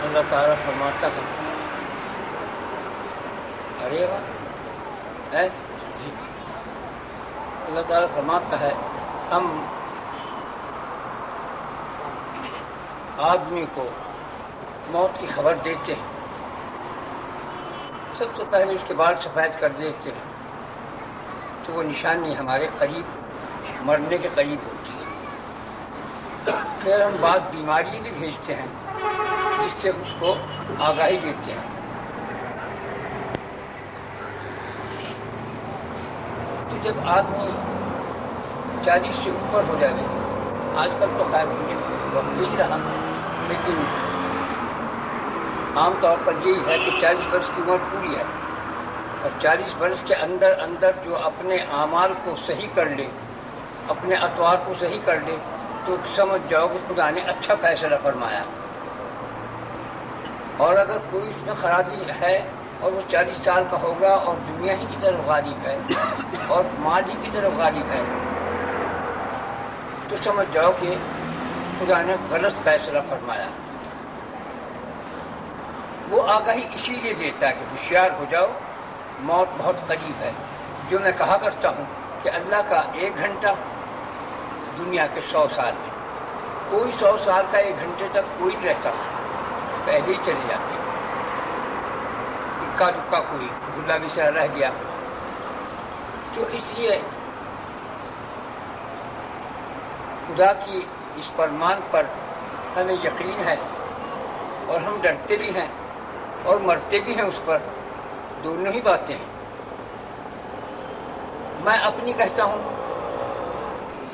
اللہ تعالیٰ فرماتا ہے اللہ تعالیٰ فرماتا ہے ہم آدمی کو موت کی خبر دیتے ہیں، سب سے پہلے اس کے بال سفید کر دیتے ہیں تو وہ نشانی ہمارے قریب مرنے کے قریب ہوتی ہے۔ پھر ہم بعض بیماری بھی بھیجتے ہیں جس سے اس کو آگاہی دیتے ہیں۔ تو جب آدمی 40 سے اوپر ہو جائے، آج کل تو خیر مجھے وقت نہیں رہا، لیکن عام طور پر یہی ہے کہ 40 برس کی عمر پوری ہے اور 40 برس کے اندر اندر جو اپنے اعمال کو صحیح کر لے، اپنے اطوار کو صحیح کر لے، تو سمجھ جاؤ کہ خدا نے اچھا فیصلہ فرمایا۔ اور اگر کوئی اس میں خرابی ہے اور وہ 40 سال کا ہوگا اور دنیا ہی کی طرف غالب ہے اور مال ہی کی طرف غالب ہے، تو سمجھ جاؤ کہ خدا نے غلط فیصلہ فرمایا۔ وہ آگاہی اسی لیے دیتا ہے کہ ہوشیار ہو جاؤ، موت بہت قریب ہے۔ جو میں کہا کرتا ہوں کہ اللہ کا 1 گھنٹہ دنیا کے 100 سال ہے۔ کوئی 100 سال کا 1 گھنٹے تک کوئی نہیں رہتا، پہلے ہی چلے جاتے، اکا دکا کوئی گلا بسرا رہ گیا۔ تو اس لیے خدا کی اس فرمان پر ہمیں یقین ہے اور ہم ڈرتے بھی ہیں اور مرتے بھی ہیں اس پر، دونوں ہی باتیں ہیں۔ میں اپنی کہتا ہوں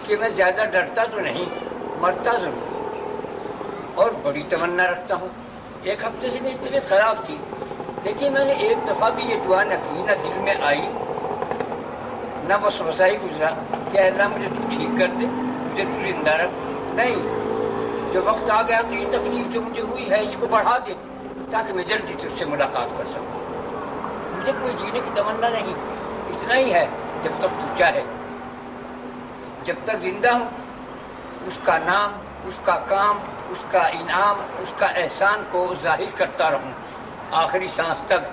کہ میں زیادہ ڈرتا تو نہیں، مرتا ضرور، اور بڑی تمنا رکھتا ہوں۔ 1 ہفتے سے میری طبیعت خراب تھی، لیکن میں نے ایک دفعہ بھی یہ دعا نہ کی، نہ دل میں آئی، نہ وسوسہ ہی گزرا کہ اللہ مجھے تو ٹھیک کر دے، مجھے تو زندہ رکھ۔ نہیں، جو وقت آ گیا تو یہ تکلیف جو مجھے ہوئی ہے اس کو بڑھا دے تاکہ میں جلدی سے اس سے ملاقات کر سکوں۔ مجھے کوئی جینے کی تمنا نہیں، اتنا ہی ہے جب تک تو چاہے، جب تک زندہ ہوں اس کا نام، اس کا کام، اس کا انعام، اس کا احسان کو ظاہر کرتا رہوں آخری سانس تک۔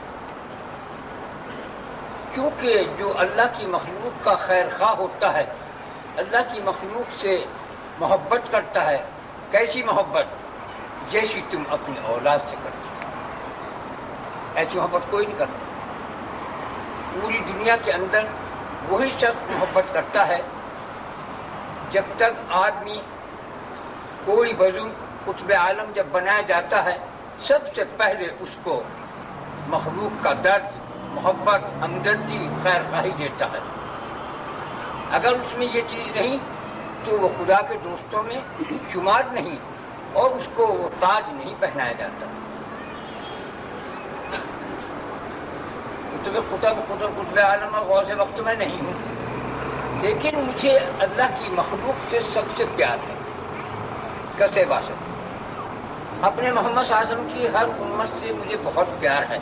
کیونکہ جو اللہ کی مخلوق کا خیر خواہ ہوتا ہے، اللہ کی مخلوق سے محبت کرتا ہے، کیسی محبت؟ جیسی تم اپنی اولاد سے کرتے ہو، ایسی محبت کوئی نہیں کرتا۔ پوری دنیا کے اندر وہی شخص محبت کرتا ہے جب تک آدمی کوئی بزرگ قطب عالم جب بنایا جاتا ہے، سب سے پہلے اس کو مخلوق کا درد، محبت، ہمدردی، خیر خواہی دیتا ہے۔ اگر اس میں یہ چیز نہیں تو وہ خدا کے دوستوں میں شمار نہیں اور اس کو وہ تاج نہیں پہنایا جاتا۔ تو قطب عالم اور غوث وقت میں نہیں ہوں، لیکن مجھے اللہ کی مخلوق سے سب سے پیار ہے، کسے باشد۔ اپنے محمد صلی اللہ علیہ وسلم کی ہر امت سے مجھے بہت پیار ہے۔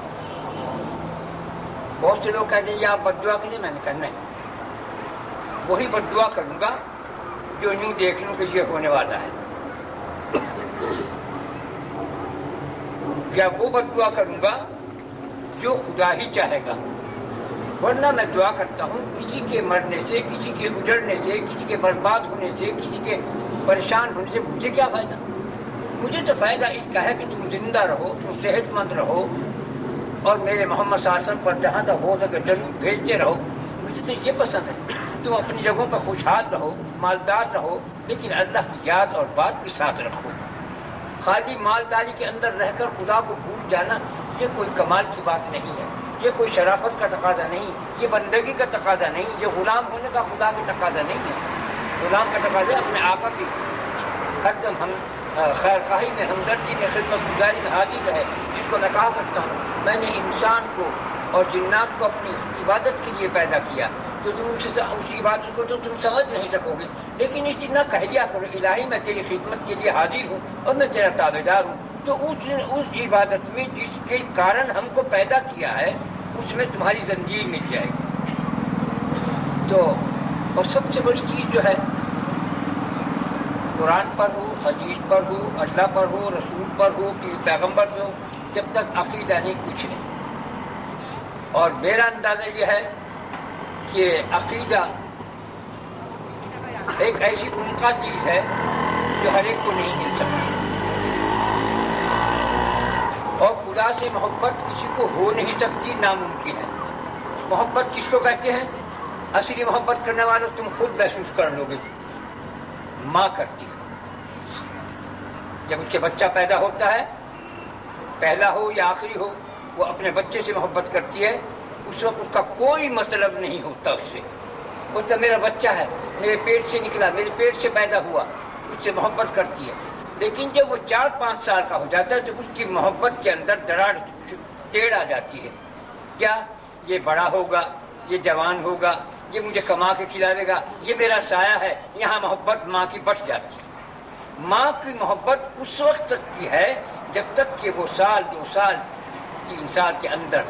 بہت سے لوگ کہتے ہیں یہ آپ بد دعا کیجیے، میں نے کہا نہیں، وہی بد دعا کروں گا جو یوں دیکھ لوں کہ یہ ہونے والا ہے۔ کیا وہ بد دعا کروں گا جو خدا ہی چاہے گا؟ ورنہ میں دعا کرتا ہوں کسی کے مرنے سے، کسی کے اجڑنے سے، کسی کے برباد ہونے سے، کسی کے پریشان ہونے سے مجھے کیا فائدہ؟ مجھے تو فائدہ اس کا ہے کہ تم زندہ رہو، تم صحت مند رہو، اور میرے محمد صلی اللہ علیہ وسلم پر جہاں تک ہو سکے درود بھیجتے رہو۔ مجھے تو یہ پسند ہے تم اپنی جگہوں پر خوشحال رہو، مالدار رہو، لیکن اللہ کی یاد اور بات بھی ساتھ رکھو۔ خالی مالداری کے اندر رہ کر خدا کو بھول جانا یہ کوئی کمال کی بات نہیں ہے، یہ کوئی شرافت کا تقاضا نہیں، یہ بندگی کا تقاضا نہیں، یہ غلام ہونے کا خدا کا تقاضا نہیں ہے۔ غلام کا تقاضا اپنے آقا کی ہر دم ہم خیر خواہی میں، ہمدردی میں، خدمت گزاری میں حاضر رہے، جس کو میں کہا کرتا ہوں میں نے انسان کو اور جنات کو اپنی عبادت کے لیے پیدا کیا، تو تم اس عبادت کو تو تم سمجھ نہیں سکو گے، لیکن اس نہ کہہ دیا کرو الہی میں تیری خدمت کے لیے حاضر ہوں اور میں تیرا تابع دار ہوں، تو اس عبادت میں جس کے کارن ہم کو پیدا کیا ہے اس میں تمہاری زنجیر مل جائے گی۔ تو اور سب سے بڑی چیز جو ہے قرآن پر ہو، حدیث پر ہو، اللہ پر ہو، رسول پر ہو، پیغمبر پر ہو، جب تک عقیدہ نہیں کچھ نہیں۔ اور میرا اندازہ یہ ہے کہ عقیدہ ایک ایسی عمقہ چیز ہے جو ہر ایک کو نہیں مل سکتی، اور خدا سے محبت کسی کو ہو نہیں سکتی، ناممکن ہے۔ محبت کس کو کہتے ہیں؟ اصلی محبت کرنے والوں تم خود محسوس کر لو گے، ماں کرتی ہے جب اس کے بچہ پیدا ہوتا ہے، پہلا ہو یا آخری ہو، وہ اپنے بچے سے محبت کرتی ہے، اس وقت اس کا کوئی مطلب نہیں ہوتا اس سے، وہ تو میرا بچہ ہے، میرے پیٹ سے نکلا، میرے پیٹ سے پیدا ہوا، اس سے محبت کرتی ہے۔ لیکن جب وہ 4-5 سال کا ہو جاتا ہے تو اس کی محبت کے اندر دراڑ ٹیڑھ آ جاتی ہے، کیا یہ بڑا ہوگا، یہ جوان ہوگا، یہ مجھے کما کے کھلاوے گا، یہ میرا سایہ ہے، یہاں محبت ماں کی بٹ جاتی ہے۔ ماں کی محبت اس وقت تک کی ہے جب تک کہ وہ 1-2 سال کی انسان کے اندر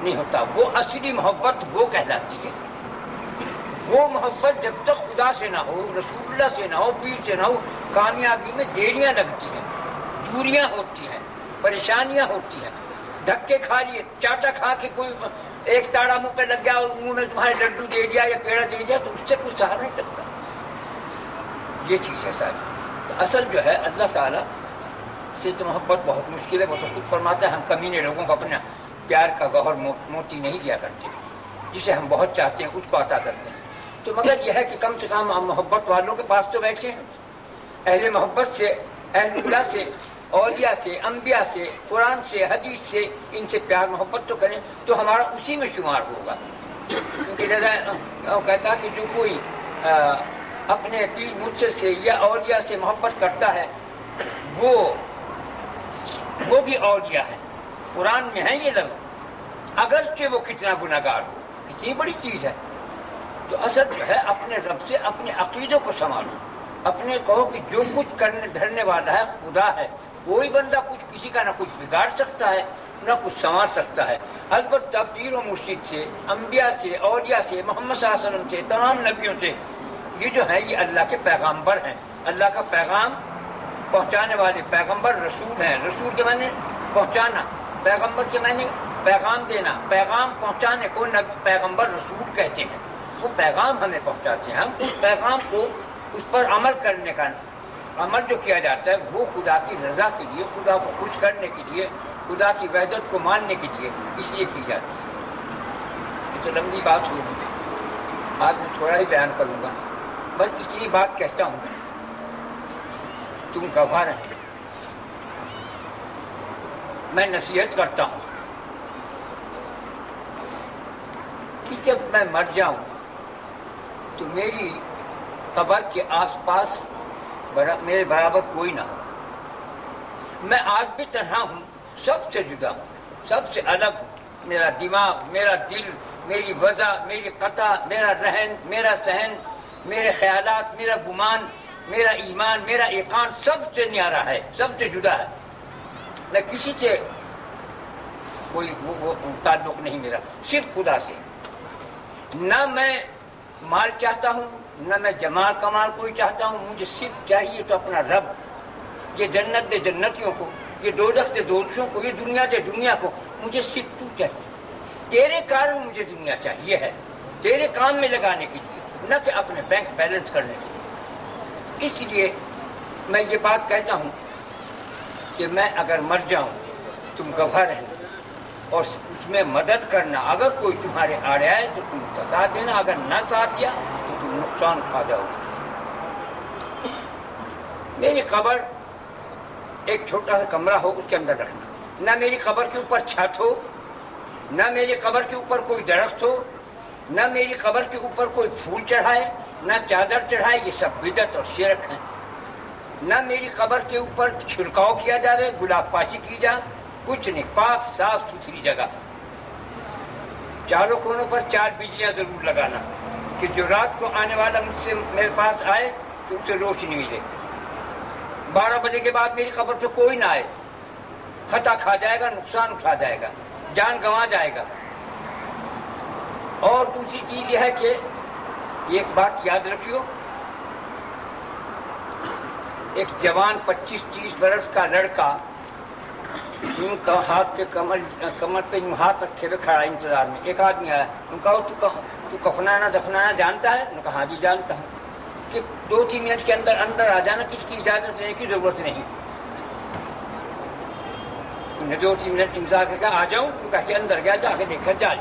نہیں ہوتا، وہ اصلی محبت وہ کہلاتی ہے۔ وہ محبت جب تک خدا سے نہ ہو، رسول اللہ سے نہ ہو، پیر سے نہ ہو، کامیابی میں دیریاں لگتی ہیں، دوریاں ہوتی ہیں، پریشانیاں ہوتی ہیں، دھکے کھا لیے، چاٹا کھا کے کوئی ایک تاڑا منہ پہ لگ گیا اور منہ میں تمہارے لڈو دے دیا یا پیڑا دے دیا تو اس سے کچھ سہار نہیں سکتا۔ یہ چیز ہے ساری۔ اصل جو ہے اللہ تعالیٰ سے تو محبت بہت مشکل ہے، وہ تو خود فرماتا ہے ہم کمینے لوگوں کو اپنا پیار کا گوہر موتی نہیں دیا کرتے، جسے ہم بہت چاہتے ہیں اس کو عطا کرتے ہیں۔ تو مگر یہ ہے کہ کم سے کم ہم محبت والوں کے پاس تو بیٹھے ہیں، اہل محبت سے، اہل اللہ سے، اولیاء سے، انبیاء سے، قرآن سے، حدیث سے، ان سے پیار محبت تو کریں تو ہمارا اسی میں شمار ہوگا۔ کیونکہ جیسا کہتا کہ جو کوئی اپنے پیر مرشد سے یا اولیاء سے محبت کرتا ہے وہ بھی اولیاء ہے، قرآن میں ہے یہ لفظ، اگرچہ وہ کتنا گناہگار ہو، کتنی بڑی چیز ہے۔ تو اصل جو ہے اپنے رب سے اپنے عقیدوں کو سنبھالو، اپنے کہو کہ جو کچھ کرنے دھرنے والا ہے خدا ہے، کوئی بندہ کسی کا نہ کچھ بگاڑ سکتا ہے نہ کچھ سنوار سکتا ہے۔ البتہ پیر و مرشد سے، انبیاء سے، اولیاء سے، محمد صلی اللہ علیہ وسلم سے، تمام نبیوں سے، یہ جو ہے یہ اللہ کے پیغامبر ہیں، اللہ کا پیغام پہنچانے والے پیغمبر رسول ہیں۔ رسول کے معنی پہنچانا، پیغمبر کے معنی پیغام دینا، پیغام پہنچانے کو پیغمبر رسول کہتے ہیں۔ وہ پیغام ہمیں پہنچاتے ہیں، ہم اس پیغام کو اس پر عمل کرنے کا عمل جو کیا جاتا ہے وہ خدا کی رضا کے لیے، خدا کو خوش کرنے کے لیے، خدا کی وحدت کو ماننے کے لیے اس لیے کی جاتی ہے۔ یہ تو لمبی بات ہوگی، آج میں تھوڑا ہی بیان کروں گا، بس اتنی بات کہتا ہوں، تم گواہ رہے، میں نصیحت کرتا ہوں کہ جب میں مر جاؤں تو میری قبر کے آس پاس میرے برابر کوئی نہ ہو۔ میں آج بھی تنہا ہوں، سب سے جدا ہوں، سب سے الگ ہوں۔ میرا دماغ، میرا دل، میری وضع، میری قطع، میرا رہن، میرا سہن، میرے خیالات، میرا گمان، میرا ایمان، میرا ایقان سب سے نیارا ہے، سب سے جدا ہے۔ میں کسی سے کوئی وہ تعلق نہیں میرا، صرف خدا سے۔ نہ میں مال چاہتا ہوں، نہ میں جمال کمال کوئی چاہتا ہوں، مجھے صرف چاہیے تو اپنا رب، یہ جنت دے جنتیوں کو، یہ دوزخ سے دوزخوں کو، یہ دنیا سے دنیا کو، مجھے صرف تو چاہیے، تیرے کارن مجھے دنیا چاہیے ہے، تیرے کام میں لگانے کے لیے، نہ کہ اپنے بینک بیلنس کرنے کے لیے۔ اس لیے میں یہ بات کہتا ہوں کہ میں اگر مر جاؤں تم گواہ رہنا اور اس میں مدد کرنا، اگر کوئی تمہارے آڑے آئے تو تم کا ساتھ دینا، اگر نہ ساتھ دیا تو تم نقصان کھا جاؤ گے۔ میری قبر ایک چھوٹا سا کمرہ ہو، اس کے اندر رکھنا، نہ میری قبر کے اوپر چھت ہو، نہ میری قبر کے اوپر کوئی درخت ہو، نہ میری قبر کے اوپر کوئی پھول چڑھائے، نہ چادر چڑھائے، یہ سب بدعت اور شرک ہیں۔ نہ میری قبر کے اوپر چھڑکاؤ کیا جائے، گلاب پاشی کی جائے، کچھ نہیں، پاک صاف ستھری جگہ، چاروں کونوں پر 4 بجلیاں ضرور لگانا کہ جو رات کو آنے والا مجھ سے میرے پاس آئے تو اسے روشنی ملے۔ 12 بجے کے بعد میری قبر سے کوئی نہ آئے، خطا کھا جائے گا، نقصان اٹھا جائے گا، جان گنوا جائے گا۔ اور دوسری چیز یہ ہے کہ ایک بات یاد رکھیو، ایک جوان 25-30 برس کا لڑکا ان کا ہاتھ پہ کمر پہ ہاتھ رکھے ہوئے کھڑا انتظار میں، ایک آدمی آیا، ان کا تو کفنانا دفنانا جانتا ہے؟ انہوں نے کہا ہاں جی جانتا ہوں۔ کہ 2-3 منٹ کے اندر اندر آ جانا، کس کی اجازت لینے کی ضرورت نہیں۔ انہیں 2-3 منٹ انتظار کر کے آ جاؤں، تو کہا کہ اندر گیا، جا کے دیکھا جا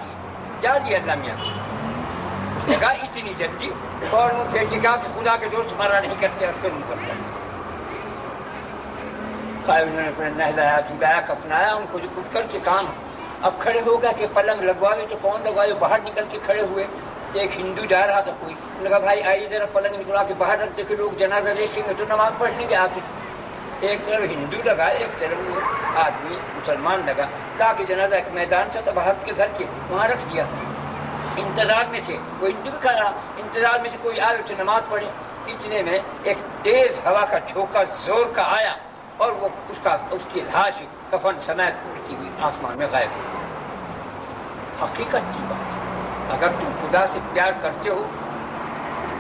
لیے اللہ میاں۔ اس نے کہا اتنی جلدی؟ اور وہ پھر کہا کہ خدا کے دوست ہمارا نہیں کرتے اور پھر نہیں کرتا۔ انہوں نے اپنا نہلایا دھلایا کفنایا، ان کو جو کچھ کر کے کام اب کھڑے ہو گیا کہ پلنگ لگوائے تو کون لگوائے، باہر نکل کے کھڑے ہوئے۔ ایک ہندو جا رہا تھا کوئی، انہوں نے کہا بھائی آئیے ذرا پلنگ نکلا کے باہر رکھ دے کہ لوگ جنازہ دیکھیں گے تو نماز پڑھ لیں گے آ کے۔ ایک طرف ہندو لگا، ایک طرف آدمی مسلمان لگا، لا کے جنازہ ایک میدان سے باہر کے گھر کے وہاں رکھ دیا۔ انتظار میں تھے، کوئی ہندو بھی کھڑا، انتظار میں کوئی آئے اسے نماز پڑھی۔ اتنے میں ایک تیز ہوا کا جھونکا زور کا آیا اور وہ اس کی لاش کفن سمیت اڑتی ہوئی آسمان میں غائب ہوئی۔ حقیقت کی بات، اگر تم خدا سے پیار کرتے ہو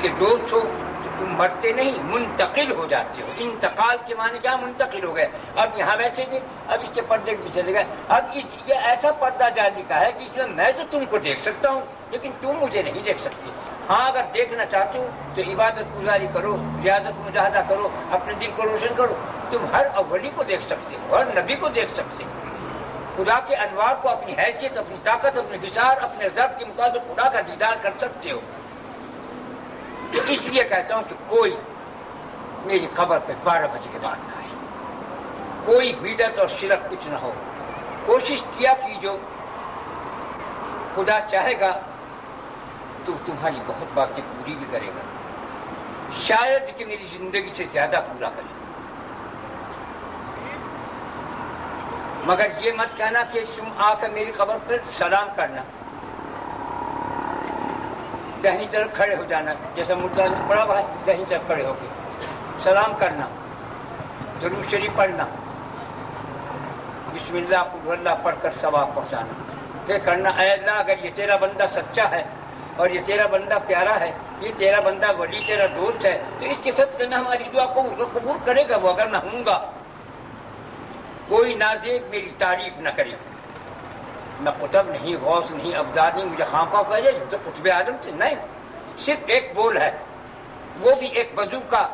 کہ دوست ہو تو تم مرتے نہیں، منتقل ہو جاتے ہو۔ انتقال کے معنی کیا؟ منتقل ہو گئے، اب یہاں بیٹھے تھے، اب اس کے پردے کے پیچھے چلے گئے۔ اب یہ ایسا پردہ جاری کا ہے کہ اس میں تو تم کو دیکھ سکتا ہوں لیکن تم مجھے نہیں دیکھ سکتے۔ ہاں اگر دیکھنا چاہتے ہو تو عبادت گزاری کرو، ریاضت مجاہدہ کرو، اپنے دل کو روشن کرو، تم ہر اولی کو دیکھ سکتے ہو، ہر نبی کو دیکھ سکتے ہو، خدا کے انوار کو، اپنی حیثیت، اپنی طاقت، اپنے بشار، اپنے ضرب کے مطابق خدا کا دیدار کر سکتے ہو۔ تو اس لیے کہتا ہوں کہ کوئی میری قبر پہ 12 بجے کے بعد نہ آئے، کوئی بدعت اور شرک کچھ نہ ہو۔ کوشش کیا کیجو، خدا چاہے گا تو تمہاری بہت باتیں پوری بھی کرے گا، شاید کہ میری زندگی سے زیادہ پورا کرے، مگر یہ مت کہنا کہ تم آ کر میری قبر پر سلام کرنا، دہنی طرف کھڑے ہو جانا، جیسا مردہ پڑا ہوا ہے دہنی طرف کھڑے ہو کے سلام کرنا، درود شریف پڑھنا، بسم اللہ قل اللہ پڑھ کر ثواب پہنچانا، پھر کرنا اے اللہ اگر یہ تیرا بندہ سچا ہے اور یہ تیرا بندہ پیارا ہے، یہ تیرا بندہ ولی تیرا دوست ہے، تو اس کے صدقے میں ہماری دعا کو قبول کرے گا وہ، اگر میں ہوں گا۔ کوئی نازیب میری تعریف نہ کرے، میں قطب نہیں، غوث نہیں، ابدال نہیں، مجھے خامخواہ کہہ جائے تو قطب اعظم سے نہیں، صرف ایک بول ہے، وہ بھی ایک وضو کا،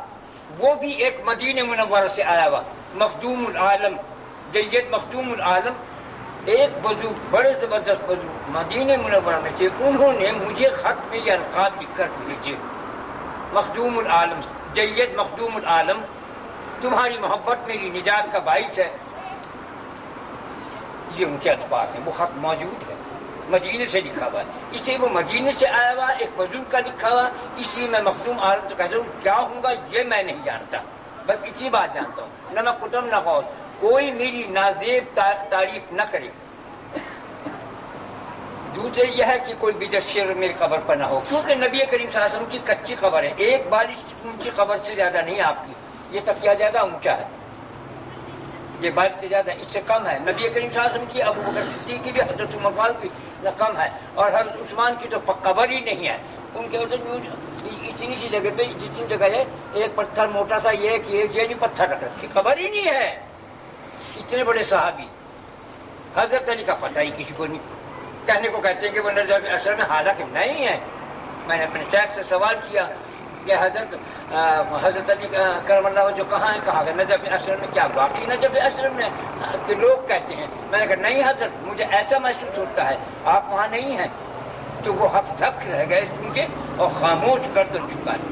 وہ بھی ایک مدینہ منورہ سے آیا ہوا، مخدوم العالم، جید مخدوم العالم، ایک وضو، بڑے زبردست وضو مدینہ منورہ میں تھے، انہوں نے مجھے خط میں یہ القاب لکھ کر بھیجے، مخدوم العالم، جید مخدوم العالم، تمہاری محبت میری نجات کا باعث ہے۔ یہ ان کے الفاظ ہیں، وہ خط موجود ہے، مدینے سے لکھا ہوا ہے، اس لیے وہ مدینے سے آیا ہوا ایک وضو کا لکھا ہوا، اس لیے میں مخدوم عالم تو کہتا ہوں، کیا ہوں گا یہ میں نہیں جانتا، بس اتنی بات جانتا ہوں، نہ میں قطب نہ غوث، کوئی میری نازیب تعریف نہ کرے۔ دوسرے یہ ہے کہ کوئی بدعت شر میری قبر پر نہ ہو، کیونکہ نبی کریم صلی اللہ علیہ وسلم کی کچی قبر ہے، ایک بارش اونچی قبر سے زیادہ نہیں آپ کی، یہ تکیہ زیادہ اونچا ہے، یہ بارش سے زیادہ اس سے کم ہے، نبی کریم صلی اللہ علیہ وسلم کی، ابو بکر صدیق کی بھی، حضرت عمر فاروق کی نہ کم ہے، اور حضرت عثمان کی تو قبر ہی نہیں ہے، ان کے اتنی سی جگہ پہ جتنی جگہ ہے ایک پتھر موٹا سا یہ نہیں پتھر رکھ رکھی، قبر ہی نہیں ہے، اتنے بڑے صحابی، حضرت علی کا پتہ ہی کسی کو نہیں، کہنے کو کہتے ہیں کہ وہ نجف اشرف میں، حالانکہ نہیں ہے۔ میں نے اپنے شیخ سے سوال کیا کہ حضرت علی کرم اللہ جو کہاں ہے، کہا کہ نجف اشرف میں، کیا واقعی نجف اشرف میں؟ کہ لوگ کہتے ہیں۔ میں نے کہا نہیں حضرت، مجھے ایسا محسوس ہوتا ہے آپ وہاں نہیں ہیں۔ تو وہ ہف دھک رہ گئے سن کے اور خاموش گردن جھکائے،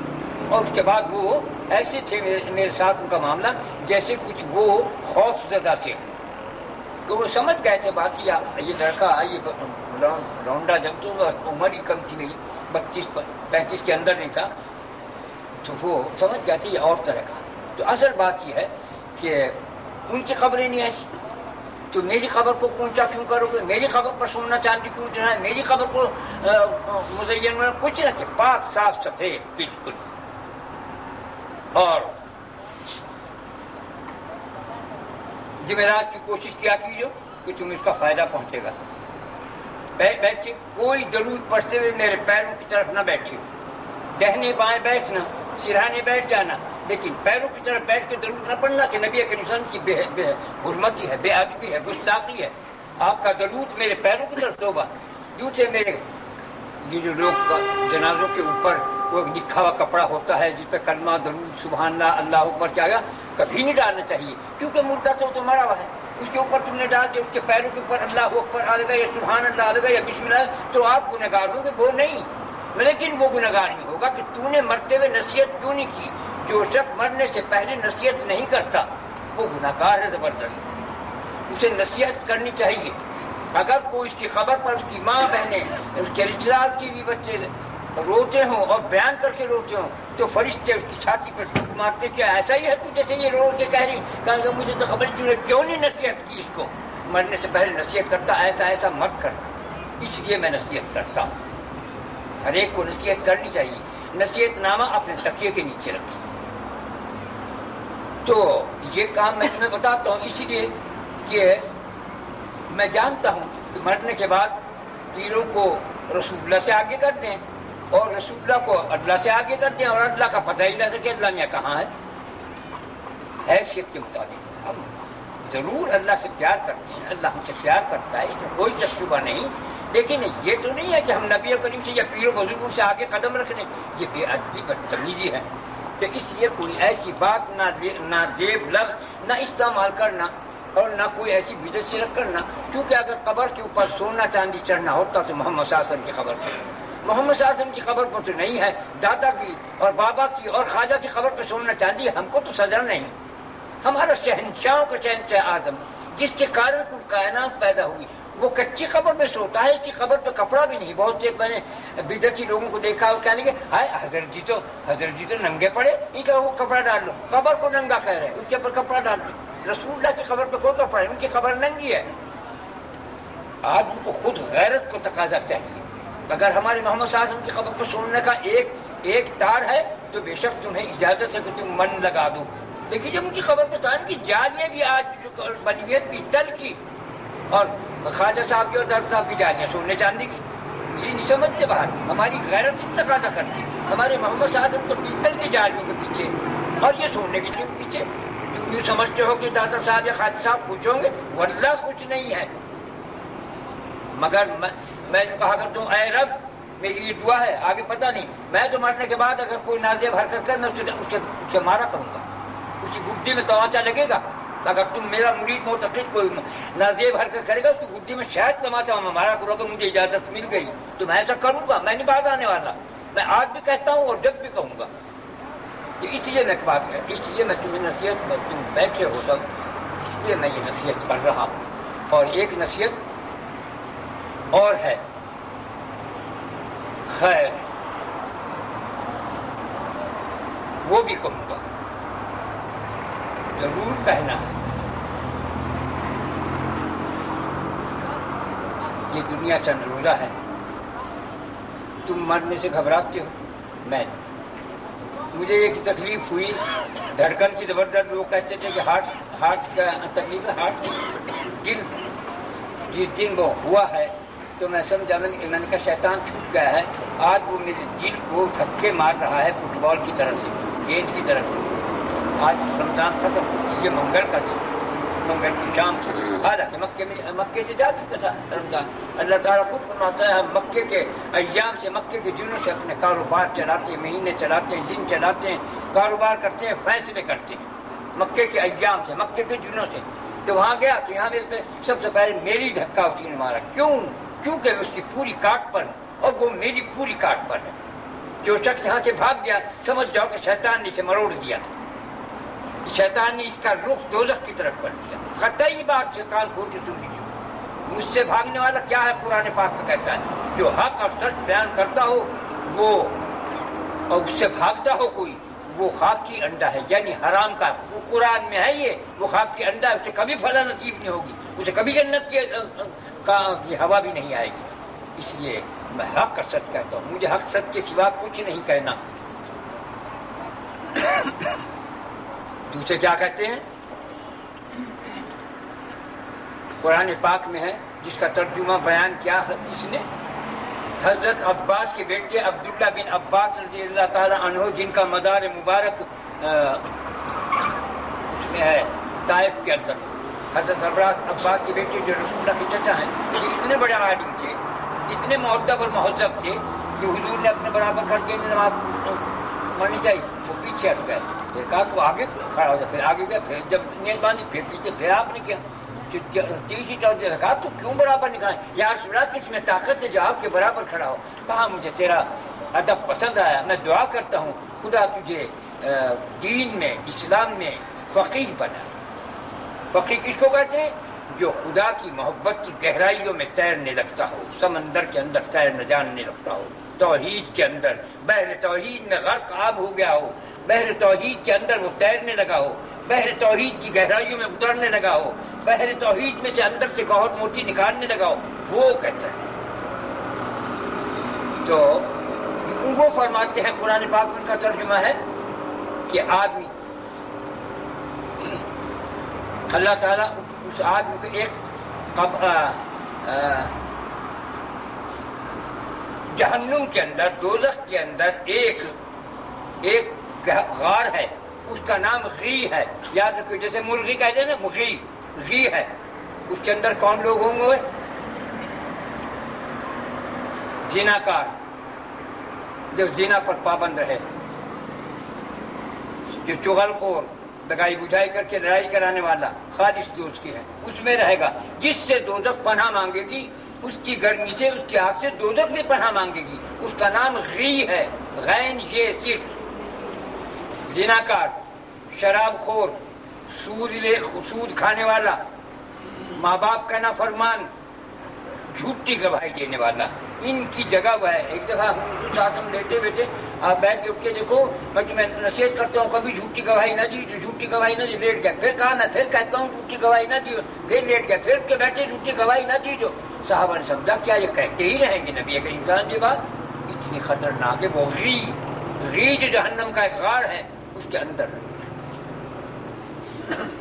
اور اس کے بعد وہ ایسے تھے میرے ساتھ ان کا معاملہ جیسے کچھ وہ خوف زدہ سے، تو وہ سمجھ گئے تھے باقی یہ لڑکا یہ لونڈا جب تو عمر ہی کم تھی میری، 32-35 کے اندر نہیں تھا، تو وہ سمجھ گئے تھے یہ اور طرح کا۔ تو اصل بات یہ ہے کہ ان کی خبریں نہیں ایسی، تو میری خبر کو اونچا کیوں کرو گے؟ میری خبر پر سونا چاندی کیوں چڑھائے؟ میری خبر کو مزین میں کچھ رکھے، پاک صاف سفید بالکل۔ اور جمعرات کی کوشش کیا کیجو کہ تمہیں اس کا فائدہ پہنچے گا۔ بیٹھ کے کوئی درود پڑھتے ہوئے میرے پیروں کی طرف نہ بیٹھے، دہنے بائیں بیٹھنا، سرہانے بیٹھ جانا، لیکن پیروں کی طرف بیٹھ کے درود نہ پڑھنا کہ نبی کریم صلی اللہ علیہ وسلم کی حرمتی ہے، بے ادبی ہے، گستاخی ہے۔ آپ کا درود میرے پیروں کی طرف توبہ۔ یوں سے میرے یہ جو لوگ جنازوں کے اوپر وہ لکھا ہوا کپڑا ہوتا ہے جس پہ کلمہ درود سبحان اللہ اللہ اکبر کیا گیا، کبھی نہیں ڈالنا چاہیے، کیونکہ مردہ تو مرا ہوا ہے، اس کے اوپر تم نے ڈال دیا، اس کے پیروں کے اوپر اللہ اکبر آ گا یا سبحان اللہ آ گا یا بسم اللہ، تو آپ گنہگار ہوں گے، وہ نہیں۔ لیکن وہ گنہگار نہیں ہوگا کہ تو نے مرتے ہوئے نصیحت کیوں نہیں کی۔ جو شخص مرنے سے پہلے نصیحت نہیں کرتا وہ گنہگار ہے زبردست، اسے نصیحت کرنی چاہیے۔ اگر کوئی اس کی خبر پر اس کی ماں بہنیں، اس کے رشتے دار کی بھی بچے روتے ہوں اور بیان کر کے روتے ہوں تو فرشتے اس کی چھاتی پر ٹوک مارتے، کیا ایسا ہی ہے تو جیسے یہ رو کے کہہ رہی، کہ مجھے تو خبر کیوں نہیں نصیحت کی، اس کو مرنے سے پہلے نصیحت کرتا، ایسا ایسا مت کرنا۔ اس لیے میں نصیحت کرتا ہوں، ہر ایک کو نصیحت کرنی چاہیے۔ نصیحت نامہ اپنے تکیے کے نیچے رکھیں۔ تو یہ کام میں تمہیں بتاتا ہوں اسی لیے کہ میں جانتا ہوں کہ مرنے کے بعد پیروں کو رسول اللہ سے آگے کر دیں اور رسول اللہ کو اللہ سے آگے کر دیں، اور اللہ کا پتہ ہی نہ سکے اللہ میاں کہاں ہے۔ حیثیت کے مطابق ہم ضرور اللہ سے پیار کرتے ہیں، اللہ ہم سے پیار کرتا ہے، اس میں کوئی تجربہ نہیں، لیکن یہ تو نہیں ہے کہ ہم نبی کریم سے یا پیر و بزرگوں سے آگے قدم رکھ لیں، یہ بے ادبی بدتمیزی ہے۔ تو اس لیے کوئی ایسی بات نہ جیب لفظ نہ استعمال کرنا اور نہ کوئی ایسی بدعت شرک کرنا، کیونکہ اگر قبر کے اوپر سونا چاندی چڑھنا ہوتا تو محمد صلی اللہ علیہ وسلم کی قبر پر، محمد صلی اللہ علیہ وسلم کی قبر پر تو نہیں ہے، دادا کی اور بابا کی اور خواجہ کی قبر پر سونا چاندی ہم کو تو سزا نہیں۔ ہمارا شہنشاہوں کا شہنشاہ آدم جس کے کارن کل کائنات پیدا ہوئی وہ کچی قبر میں سوتا ہے، اس کی قبر پہ کپڑا بھی نہیں۔ بہت سے میں نے بدعتی لوگوں کو دیکھا اور کہنے لگے ہائے حضرت جی تو ننگے پڑے، ان کا وہ کپڑا ڈال لو، قبر کو ننگا کہہ رہے ہیں، اس کے اوپر کپڑا ڈال دو۔ رسول اللہ کی قبر پہ کوئی کپڑا ہے، ان کی قبر ننگی ہے۔ آج ان کو خود غیرت کو تقاضا چاہیے۔ اگر ہمارے محمد صلی اللہ علیہ وسلم کی قبر کو سننے کا ایک تار ہے تو بے شک تمہیں اجازت ہے کہ تم من لگا دو، لیکن جب ان کی خبر پہ ان کی جالیاں بھی آج بنیت بھی تل کی، اور خواجہ صاحب کی اور درد صاحب کی جالیاں سونے چاندی کی، یہ نہیں سمجھتے باہر۔ ہماری غیرت اس تقاضا کرتی، ہمارے محمد صاحب تو پیتل کی جالیوں کے پیچھے اور یہ سونے کی جالیوں کے پیچھے۔ تم یہ سمجھتے ہو کہ دادا صاحب یا خواجہ صاحب کچھ ہوں گے، واللہ کچھ نہیں ہے۔ مگر میں جو کہا کرتا ہوں اے رب میری یہ دعا ہے، آگے پتہ نہیں، میں تو مرنے کے بعد اگر کوئی نازیب حرکت کرے میں اس کے مارا کروں گا، اس کی گدی میں تماچا لگے گا۔ اگر تم میرا مرید معتقد کوئی نازیب حرکت کرے گا اس کی گدی میں شاید تماچا میں مارا کروں گا، مجھے اجازت مل گئی تو میں ایسا کروں گا، میں نہیں باز آنے والا۔ میں آج بھی کہتا ہوں اور جب بھی کہوں گا۔ اس لیے میں بات ہے، اس لیے میں تمہیں نصیحت میں تم بیٹھے ہو تب اس لیے میں یہ نصیحت کر رہا ہوں۔ اور ایک نصیحت اور ہے، خیر وہ بھی کہوں گا، ضرور کہنا ہے۔ یہ دنیا چند روزہ ہے، تم مرنے سے گھبراتے ہو، میں مجھے ایک تکلیف ہوئی، دھڑکن کی زبردست، لوگ کہتے تھے کہ ہارٹ کا تکلیف ہے، ہارٹ دل، جس دن وہ ہوا ہے تو میں سمجھا، میں نے کہا شیطان چھوٹ گیا ہے، آج وہ میرے دل کو دھکے مار رہا ہے فٹ بال کی طرح سے، گیند کی طرح سے۔ آج رمضان ختم، یہ منگل کا دن، منگل کی شام سے، حالانکہ مکے سے جا چکا تھا رمضان۔ اللہ تعالیٰ خود فرماتا ہے ہم مکے کے ایام سے، مکے کے دنوں سے اپنے کاروبار چلاتے ہیں، مہینے چلاتے ہیں، دن چلاتے ہیں، کاروبار کرتے ہیں، فیصلے کرتے ہیں مکے کے ایام سے، مکے کے دنوں سے۔ تو وہاں گیا تو یہاں بھی سب سے پہلے میری دھکا اسی نے مارا، کیونکہ اس کی پوری کاٹ پر اور وہ میری پوری کاٹ پر ہے۔ جو شخص یہاں سے بھاگ گیا سمجھ جاؤ کہ شیطان نے اسے مروڑ دیا، شیطان نے اس کا رخ دوزخ کی طرف کر دیا۔ قطعی بات سے کان کھول کے سن لیجیے، مجھ سے بھاگنے والا کیا ہے؟ قرآن پاک میں کہتا ہے جو حق اور سچ بیان کرتا ہو وہ، اور اس سے بھاگتا ہو کوئی، وہ خاک کی انڈا ہے، یعنی حرام کا، وہ قرآن میں ہے یہ، وہ خاک کی انڈا ہے، اسے کبھی پھلا نصیب نہیں ہوگی، اسے کبھی جنت کی ہوا بھی نہیں آئے گی۔ اس لیے میں حق اور سچ کہتا ہوں، مجھے حق سچ کے سوا کچھ نہیں کہنا۔ دوسرے کیا کہتے ہیں؟ قرآن پاک میں ہے جس کا ترجمہ بیان کیا اس نے، حضرت عباس کے بیٹے عبداللہ بن عباس رضی اللہ تعالی عنہ، جن کا مدار مبارک اس میں ہے طائف کے اندر۔ حضرت عباس کے بیٹے جو رسول اللہ کے چچا ہیں، یہ اتنے بڑے عالم تھے، اتنے مؤدب اور مہذب تھے کہ حضور نے اپنے برابر کر کے نماز پڑھنی چاہیے، وہ پیچھے ہٹ گئے، دیکھا تو آگے کھڑا ہو گیا، پھر آگے گیا، پھر جب نیند باندھی پھر پیچھے، پھر آپ نے کیا تیسری چوتھی رکھا تو کیوں برابر نکالا؟ یا رسول اللہ کس میں طاقت ہے جو آپ کے برابر کھڑا ہو؟ کہا مجھے تیرا ادب پسند آیا، میں دعا کرتا ہوں خدا تجھے دین میں، اسلام میں فقیہ بنا۔ فقیہ کس کو کہتے ہیں؟ جو خدا کی محبت کی گہرائیوں میں تیرنے لگتا ہو، سمندر کے اندر تیر نہ جاننے لگتا ہو، توحید کے اندر بحر توحید میں غرق آب ہو گیا ہو، بحر توحید کے اندر وہ تیرنے لگا ہو، بحر توحید کی گہرائیوں میں اترنے لگا ہو، بحر توحید میں سے اندر سے گوہر موتی نکالنے لگا ہو، وہ کہتا ہے۔ تو وہ فرماتے ہیں قرآن پاک میں ان کا ترجمہ ہے کہ آدمی، اللہ تعالیٰ اس آدمی کو ایک جہنم کے اندر، دوزخ کے اندر ایک غار ہے، اس کا نام غی ہے، یاد رکھو، جیسے مرغی کہتے ہیں نا، غی ہے، اس کے اندر کون لوگ ہوں گے؟ زناکار، جو زنا پر پابند رہے، جو چغل خور، دگائی بجھائی کر کے لڑائی کرانے والا، خالص دوست کی ہے، اس میں رہے گا۔ جس سے دوزخ پناہ مانگے گی، اس کی گرمی سے، اس کی آگ سے دوزخ بھی پناہ مانگے گی، اس کا نام غی ہے، غین یہ صرف۔ زناکار، شراب خور، سود کھانے والا، ماں باپ کا نافرمان، جھوٹی گواہی دینے والا، ان کی جگہ وہ ہے۔ ایک دفعہ ہم لیٹے ہوئے تھے، آپ بیٹھ کے اٹھ کے دیکھو، میں تمہیں نصیحت کرتا ہوں کبھی جھوٹی گواہی نہ دی، جھوٹی گواہی نہ دی، لیٹ گیا، پھر کہا میں پھر کہتا ہوں جھوٹی گواہی نہ دی، پھر لیٹ گیا، پھر کے بیٹھے جھوٹی گواہی نہ دی۔ جو صحابہ نے سمجھا کیا یہ کہتے ہی رہیں گے نبی اگر انسان یہ بات اتنی خطرناک ہے؟ وہ غی جو جہنم کا ایک غار ہے، اس کے اندر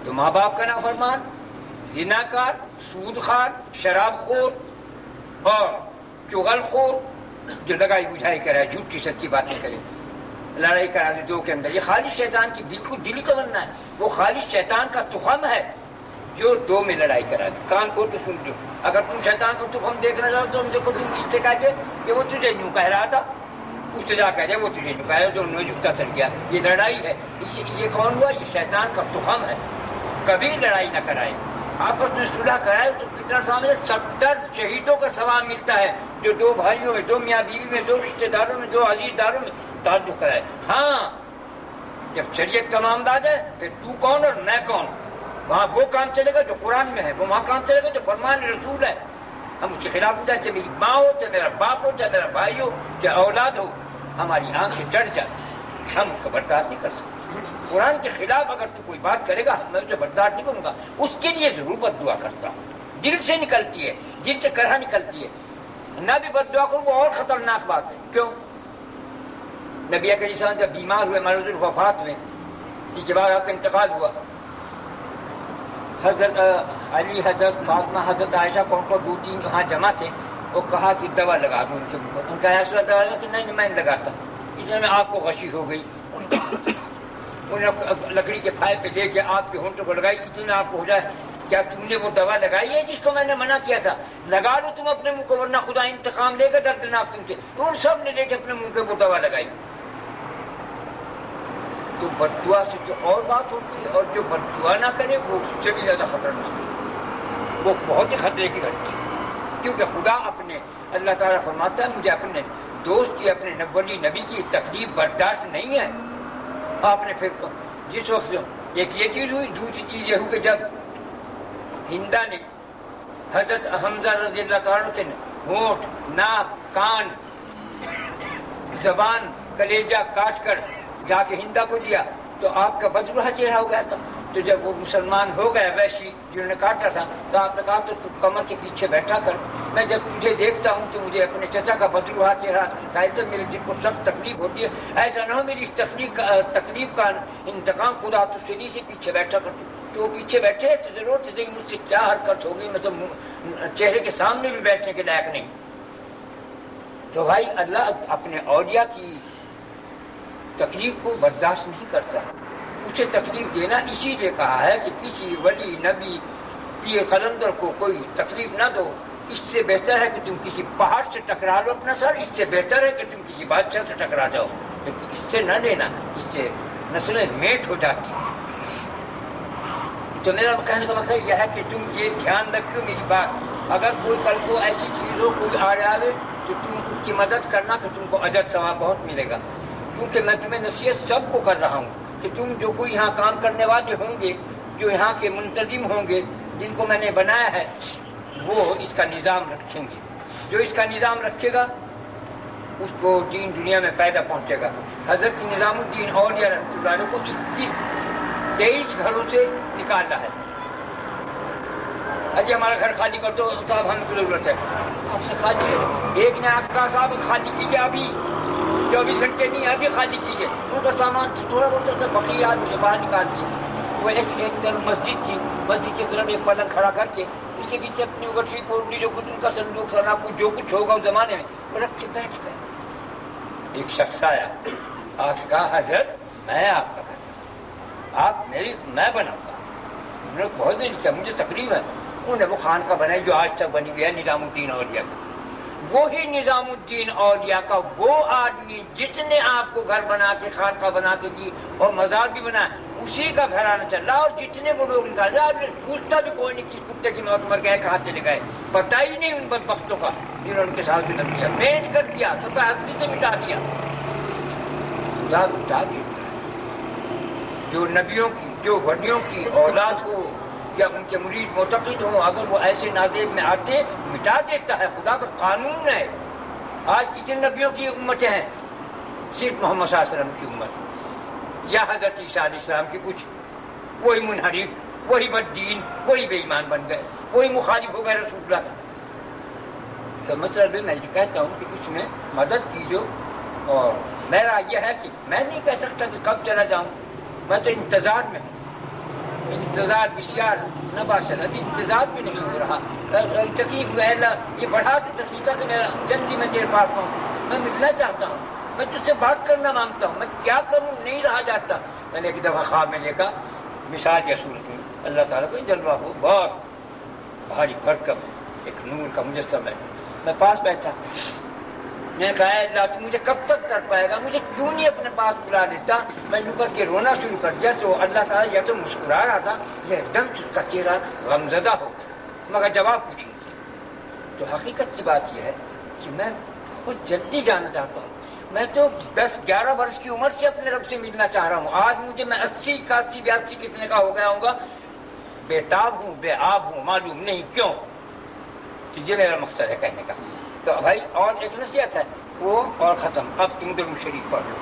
تو ماں باپ کا نافرمان، زناکار، سود خور، شراب خور اور چغل خور، جو لگائی بجھائی کرے، جھوٹی سچی باتیں کرے، لڑائی کرا دے دو کے اندر، یہ خالص شیطان کی بالکل دلی تمنا ہے، وہ خالص شیطان کا تخم ہے جو دو میں لڑائی کرا دے۔ کان کھول کے سن لو، اگر تم شیطان کو تخم دیکھنا چاہو تو دیکھو تم کس سے کہتے کہ وہ تجھے یوں کہہ رہا تھا، اس سے جا کہہ رہے وہ تجھے یوں کہہ رہا، دونوں جھکتا چل گیا، یہ لڑائی ہے۔ یہ کون ہوا؟ یہ شیطان کا تخم ہے، کبھی لڑائی نہ کرائے، آپس میں صلح کرائے تو کتنا ثواب ہے؟ 70 شہیدوں کا ثواب ملتا ہے، جو دو بھائیوں میں، دو میاں بیوی میں، دو رشتہ داروں میں، دو عزیز داروں میں تعلق کرائے۔ ہاں جب شریعت کا معاملہ آ جائے پھر تو کون اور میں کون، وہاں وہ کام چلے گا جو قرآن میں ہے، وہ وہاں کام چلے گا جو فرمان رسول ہے۔ ہم اس کے خلاف ہو جائے، چاہے میری ماں ہو، چاہے میرا باپ ہو، چاہے میرا بھائی ہو، چاہے اولاد ہو، ہماری آنکھیں چڑھ جاتی ہیں، ہم اس کو برداشت نہیں کر سکتے۔ قرآن کے خلاف اگر تو کوئی بات کرے گا میں اسے برداشت نہیں کروں گا، اس کے لیے ضرور بد دعا کرتا ہوں، دل سے نکلتی ہے، دل سے کرا نکلتی ہے، نہ بھی بد دعا کروں وہ اور خطرناک بات ہے۔ کیوں؟ نبی اکرم صلی اللہ علیہ وسلم جب بیمار ہوئے مرض الوفات میں، اس کے بعد آپ کا انتقال ہوا، حضرت علی، حضرت فاطمہ، حضرت عائشہ کون کو 2-3 وہاں جمع تھے، وہ کہا کہ دوا لگا دوں ان کے اوپر، ان کا ایسا دوا لگا کہ نہیں میں نہیں لگاتا، اس لیے میں آپ کو غشی ہو گئی، انہوں نے لکڑی کے پھائے پہ لے کے آپ کے ہونٹوں کو لگائی، اتنے میں آپ کو ہو جائے کیا تم نے وہ دوا لگائی ہے جس کو میں نے منع کیا تھا؟ لگا لو تم اپنے منہ کو ورنہ خدا انتقام لے گا دردناک تم سے. تو ان سب نے لے کے اپنے منہ کے وہ دوا لگائی. تو بد دعا سے جو اور بات ہوتی ہے، اور جو بد دعا نہ کرے وہ اس سے بھی زیادہ خطرہ نہیں ہے، وہ بہت ہی خطرے کی گھٹی ہے. کیونکہ خدا اپنے اللہ تعالیٰ فرماتا ہے مجھے اپنے دوست کی، اپنے ولی نبی کی تکلیف برداشت نہیں ہے. آپ نے پھر جس وقت ایک یہ چیز ہوئی، دوسری چیز یہ ہوئی کہ جب ہندا نے حضرت حمزہ رضی اللہ تعالیٰ سے ہونٹ، ناک، کان، زبان، کلیجہ کاٹ کر جا کے ہندا کو دیا تو آپ کا بدروہا چہرہ ہو گیا تھا. تو جب وہ مسلمان ہو گئے ویشی جنہوں نے کاٹا تھا تو آپ نے کہا تو کمر کے پیچھے بیٹھا کر، میں جب تجھے دیکھتا ہوں تو مجھے اپنے چچا کا بدروہا چہرہ دکھائی تو میرے دل کو سخت تکلیف ہوتی ہے. ایسا نہ ہو میری اس تکلیف کا انتقام خدا تو سیدھی سے پیچھے بیٹھا کر. تو وہ پیچھے بیٹھے تو ضرورت ہے کہ مجھ سے کیا حرکت ہوگی، مطلب چہرے کے سامنے بھی بیٹھنے کے لائق نہیں. تو بھائی اللہ اپنے اولیاء کی تکلیف کو برداشت نہیں کرتا، اسے تکلیف دینا اسی لیے کہا ہے کہ کسی ولی نبی پیر قلندر کو کوئی تکلیف نہ دو. اس سے بہتر ہے کہ تم کسی پہاڑ سے ٹکرا لو اپنا سر، اس سے بہتر ہے کہ تم کسی بادشاہ سے ٹکرا جاؤ، لیکن اس سے نہ لینا، اس سے نسلیں میٹ ہو جاتی ہیں. تو میرا کہنے کا مطلب یہ ہے کہ تم یہ دھیان رکھو میری بات، اگر کوئی کل کو ایسی چیز ہو کوئی آڑے آوے تو تم اس کی مدد کرنا کہ تم کو اجر ثواب بہت ملے گا. کیونکہ میں تمہیں نصیحت سب کو کر رہا ہوں کہ تم جو کوئی یہاں کام کرنے والے ہوں گے، جو یہاں کے منتظم ہوں گے جن کو میں نے بنایا ہے، وہ اس کا نظام رکھیں گے. جو اس کا نظام رکھے گا اس کو دین دنیا میں فائدہ پہنچے گا. حضرت نظام الدین اولیاء رحمۃ اللہ علیہ کو 23 گھروں سے نکالا ہے. اجی ہمارا گھر خالی کر دو صاحب، ہمیں ضرورت ہے آپ سے خالی. ایک نے آپ کہا صاحب خالی کیجیے، ابھی 24 گھنٹے نہیں ابھی خالی کیجیے. ان کا سامان تھوڑا بہت بقیہ آدمی باہر نکال دیے. وہ ایک طرف مسجد تھی، مسجد کی طرف ایک پلنگ کھڑا کر کے اس کے پیچھے اپنی گٹھی کوٹلی جو کچھ ان کا صندوق تھا کچھ جو کچھ ہوگا اس زمانے میں وہ رکھ کے بیٹھ گئے. ایک شخص آیا، آپ کہا حضرت میں آپ کا کرتا، آپ میری میں بناؤں گا. انہوں نے بہت دیر کیا، مجھے تقریب ہے. انہوں نے وہ خان کا بنائی جو آج تک بنی ہوئی ہے نظام الدین اولیاء کا. وہی نظام الدین اولیاء کا وہ آدمی جس نے آپ کو گھر بنا کے خانقاہ بنا کے دی اور مزار بھی بنا، اسی کا گھرانہ چل رہا. اور جتنے وہ لوگ نکالے آپ نے پوچھتا بھی کوئی نہیں کس کتے کی موت مر گئے کہاں چلے گئے، پتہ ہی نہیں ان بدبختوں کا جنہوں نے ان کے ساتھ ظلم کیا، پیش کر دیا سب کا حقیقی سے مٹا دیا. یاد مٹا دیا. جو نبیوں کی، جو ولیوں کی اولاد ہو یا ان کے مرید معتقد ہوں، اگر وہ ایسے نازیب میں آتے مٹا دیتا ہے. خدا کا قانون ہے. آج کتنے نبیوں کی امتیں ہیں؟ صرف محمد صلی اللہ علیہ وسلم کی امت یا حضرت عیسیٰ علیہ السلام کی کچھ، وہی منحرف، وہی بددین، وہی بے ایمان بن گئے، وہی مخالف ہو گئے رسول اللہ کا. تو مطلب میں یہ کہتا ہوں کہ اس میں مدد کیجو. اور میرا یہ ہے کہ میں نہیں کہہ سکتا کہ کب چلا جاؤں، میں تو انتظار میں ہوں. انتظار بشیار نہ باشد، ابھی انتظار بھی نہیں ہو رہا. تکلیف یہ بڑھا کے تکلیف کہ میرا جلدی میں تیرے پاس پہنچوں. میں ملنا چاہتا ہوں، میں تجھ سے بات کرنا مانگتا ہوں، میں کیا کروں نہیں رہا جاتا. میں نے ایک دفعہ خواب میں دیکھا مثال یا صورت میں اللہ تعالیٰ کو جلوہ ہو، بہت بھاری بھرکم ایک نور کا مجسم ہے. میں پاس بیٹھا، میں نے کہا اللہ تو مجھے کب تک تڑ پائے گا، مجھے کیوں نہیں اپنے پاس بلا لیتا. میں یوں کر کے رونا شروع کر دیا تو اللہ تعالیٰ یا تو مسکرا رہا تھا یا ایک دم اس کا چہرہ غمزدہ ہو گیا. مگر جواب کچھ نہیں تھا. تو حقیقت کی بات یہ ہے کہ میں بہت جلدی جانا چاہتا ہوں. میں تو 10-11 برس کی عمر سے اپنے رب سے ملنا چاہ رہا ہوں. آج مجھے میں 80 81 82 کتنے کا ہو گیا ہوں گا، بے تاب ہوں، بے آب ہوں، معلوم نہیں کیوں. تو یہ میرا مقصد ہے کہنے کا. تو بھائی اور ایک نصیحت ہے وہ اور ختم. اب تم درود شریف پڑھ لو.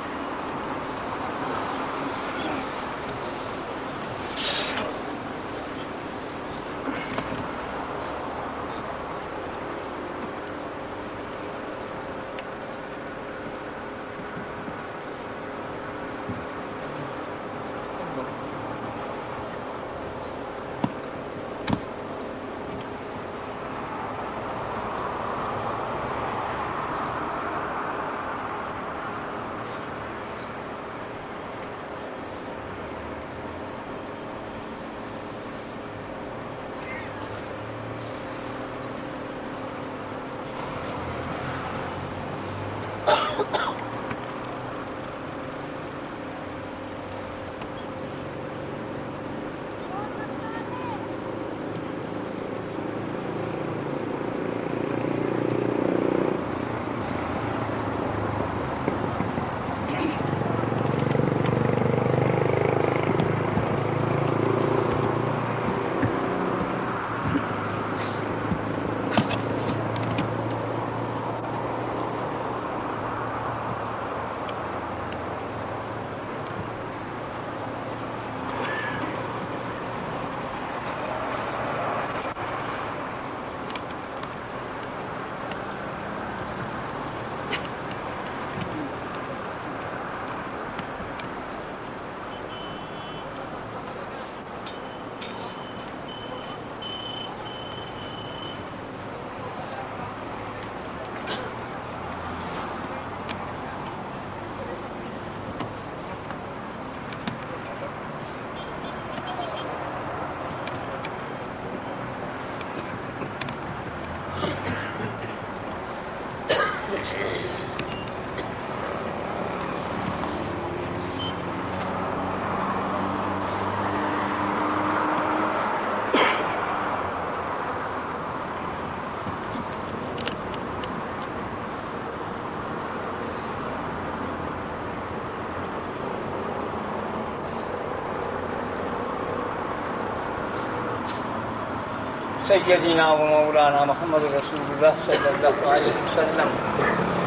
سیدنا و مولانا محمد رسول اللہ صلی اللہ علیہ وسلم.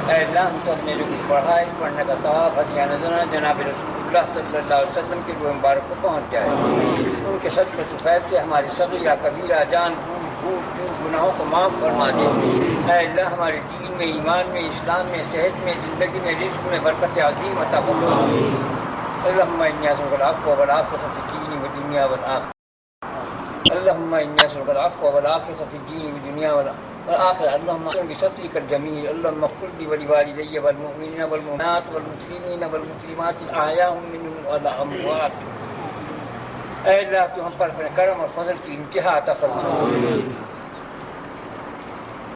اے اللہ ہم سب نے جو کچھ پڑھا ہے پڑھنے کا ثواب ہدیہ نظر جناب رسول اللہ صلی اللہ علیہ وسلم کے روح مبارک کو پہنچ جائے. ان کے صدقۃ فیض سے ہماری صغیرہ کبیرہ جان بھول گناہوں کو معاف فرما دے. اے اللہ ہمارے دین میں ایمان میں اسلام میں صحت میں زندگی میں رزق میں برکت عظیم عطا فرما. اللهم إني أسألك العفو والعافية في الدين والدنيا والآخرة. اللهم إني أسألك العفو والعافية في الدين والدنيا والآخرة. اللهم اغفر بسترك الجميل. اللهم اغفر لي ولوالدي والمؤمنين والمؤمنات والمسلمين والمسلمات الأحياء منهم والأموات. اے اللہ تو ہم پر اپنے کرم اور فضل کی انتہا عطا فرما.